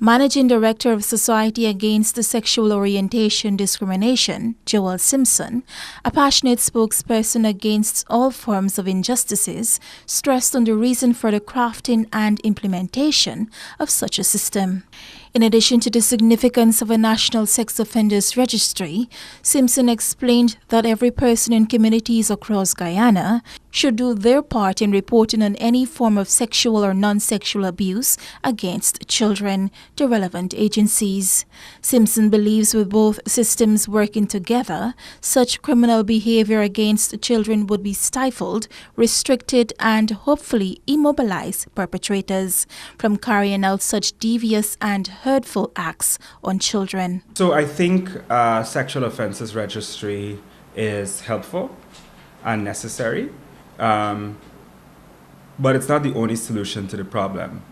Managing Director of Society Against Sexual Orientation Discrimination, Joel Simpson, a passionate spokesperson against all forms of injustices, stressed on the reason for the crafting and implementation of such a system. In addition to the significance of a national sex offenders registry, Simpson explained that every person in communities across Guyana should do their part in reporting on any form of sexual or non-sexual abuse against children to relevant agencies. Simpson believes with both systems working together, such criminal behavior against children would be stifled, restricted, and hopefully immobilize perpetrators from carrying out such devious and hurtful acts on children. So I think Sexual Offenders Registry is helpful and necessary, but it's not the only solution to the problem.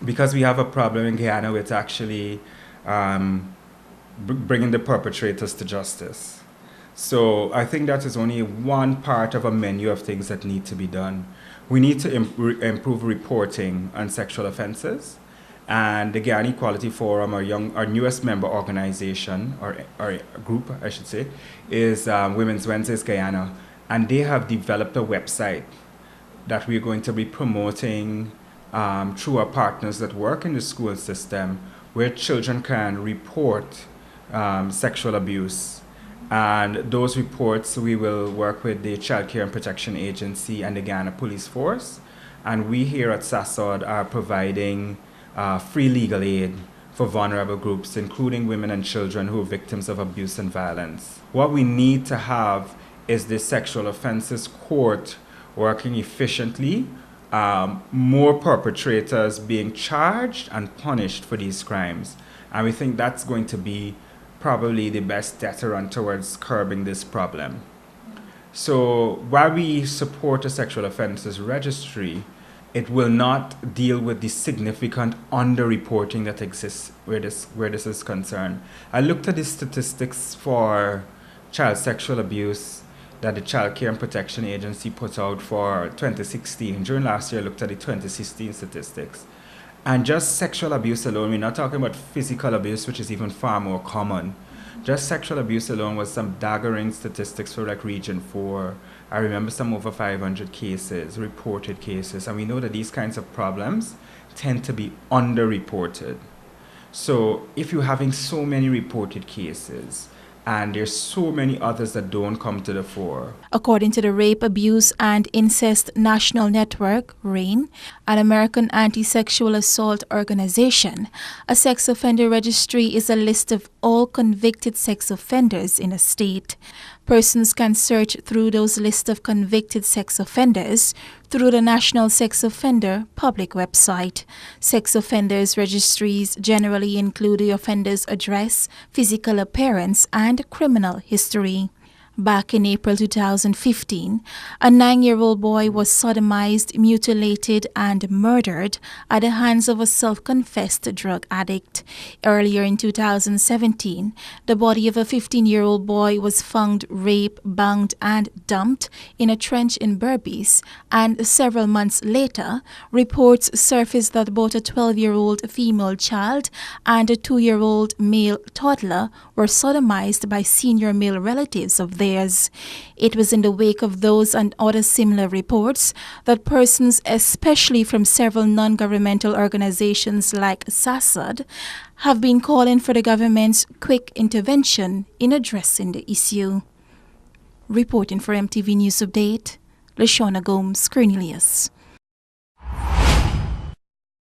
Because we have a problem in Guyana with actually bringing the perpetrators to justice. So I think that is only one part of a menu of things that need to be done. We need to improve reporting on sexual offenses. And the Guyana Equality Forum, our newest member organization, or group, I should say, is Women's Wednesdays Guyana. And they have developed a website that we're going to be promoting through our partners that work in the school system, where children can report sexual abuse. And those reports, we will work with the Child Care and Protection Agency and the Guyana Police Force. And we here at SASOD are providing free legal aid for vulnerable groups, including women and children who are victims of abuse and violence. What we need to have is the sexual offenses court working efficiently, more perpetrators being charged and punished for these crimes. And we think that's going to be probably the best deterrent towards curbing this problem. So while we support a sexual offenses registry, it will not deal with the significant underreporting that exists where this is concerned. I looked at the statistics for child sexual abuse that the Child Care and Protection Agency put out for 2016. During last year, I looked at the 2016 statistics. And just sexual abuse alone, we're not talking about physical abuse, which is even far more common. Just sexual abuse alone was some daggering statistics for like Region 4. I remember some over 500 cases, reported cases. And we know that these kinds of problems tend to be underreported. So if you're having so many reported cases, and there's so many others that don't come to the fore. According to the Rape, Abuse, and Incest National Network, RAIN, an American anti-sexual assault organization, a sex offender registry is a list of all convicted sex offenders in a state. Persons can search through those lists of convicted sex offenders through the National Sex Offender public website. Sex offenders registries generally include the offender's address, physical appearance, and criminal history. Back in April 2015, a 9-year-old boy was sodomized, mutilated, and murdered at the hands of a self-confessed drug addict. Earlier in 2017, the body of a 15-year-old boy was found raped, banged, and dumped in a trench in Berbice, and several months later, reports surfaced that both a 12-year-old female child and a 2-year-old male toddler were sodomized by senior male relatives of theirs. It was in the wake of those and other similar reports that persons, especially from several non-governmental organizations like SASOD, have been calling for the government's quick intervention in addressing the issue. Reporting for MTV News Update, Lashona Gomes Cornelius.